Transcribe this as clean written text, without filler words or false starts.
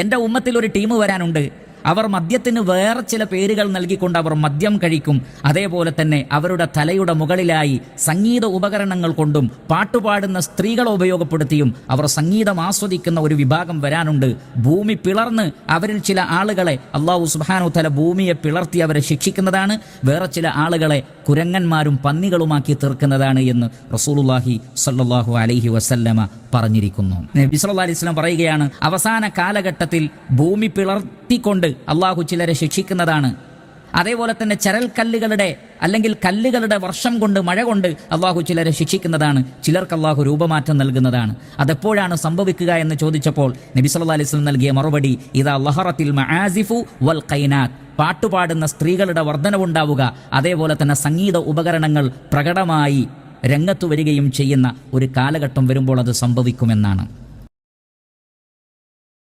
എൻ്റെ ഉമ്മത്തിൽ ഒരു ടീം വരാനുണ്ട്. അവർ മദ്യത്തിന് വേറെ ചില പേരുകൾ നൽകിക്കൊണ്ട് അവർ മദ്യം കഴിക്കും. അതേപോലെ തന്നെ അവരുടെ തലയുടെ മുകളിലായി സംഗീത ഉപകരണങ്ങൾ കൊണ്ടും പാട്ടുപാടുന്ന സ്ത്രീകളെ ഉപയോഗപ്പെടുത്തിയും അവർ സംഗീതം ആസ്വദിക്കുന്ന ഒരു വിഭാഗം വരാനുണ്ട്. ഭൂമി പിളർന്ന് അവരിൽ ചില ആളുകളെ അല്ലാഹു സുബ്ഹാനഹു തആല ഭൂമിയെ പിളർത്തി അവരെ ശിക്ഷിക്കുന്നതാണ്. വേറെ ചില ആളുകളെ കുരങ്ങന്മാരും പന്നികളുമാക്കി തീർക്കുന്നതാണ് എന്ന് റസൂലുള്ളാഹി സ്വല്ലല്ലാഹു അലൈഹി വസല്ലമ പറഞ്ഞിരിക്കുന്നു. നബി സല്ലല്ലാഹു അലൈഹി വസല്ലം പറയുകയാണ്, അവസാന കാലഘട്ടത്തിൽ ഭൂമി പിളർത്തിക്കൊണ്ട് അള്ളാഹു ചിലരെ ശിക്ഷിക്കുന്നതാണ്. അതേപോലെ തന്നെ ചരൽക്കല്ലുകളുടെ അല്ലെങ്കിൽ കല്ലുകളുടെ വർഷം കൊണ്ട് മഴ കൊണ്ട് അള്ളാഹു ചിലരെ ശിക്ഷിക്കുന്നതാണ്. ചിലർക്ക് അള്ളാഹു രൂപമാറ്റം നൽകുന്നതാണ്. അതെപ്പോഴാണ് സംഭവിക്കുക എന്ന് ചോദിച്ചപ്പോൾ നബി സല്ലല്ലാഹു അലൈഹി വസല്ലം നൽകിയ മറുപടി, ഇദാ ലഹറത്തിൽ മആസിഫു വൽ ഖൈനാത്ത്, പാട്ടുപാടുന്ന സ്ത്രീകളുടെ വർധനവുണ്ടാവുക, അതേപോലെ തന്നെ സംഗീത ഉപകരണങ്ങൾ പ്രകടമായി രംഗത്തു വരികയും ചെയ്യുന്ന ഒരു കാലഘട്ടം വരുമ്പോൾ അത് സംഭവിക്കുമെന്നാണ്.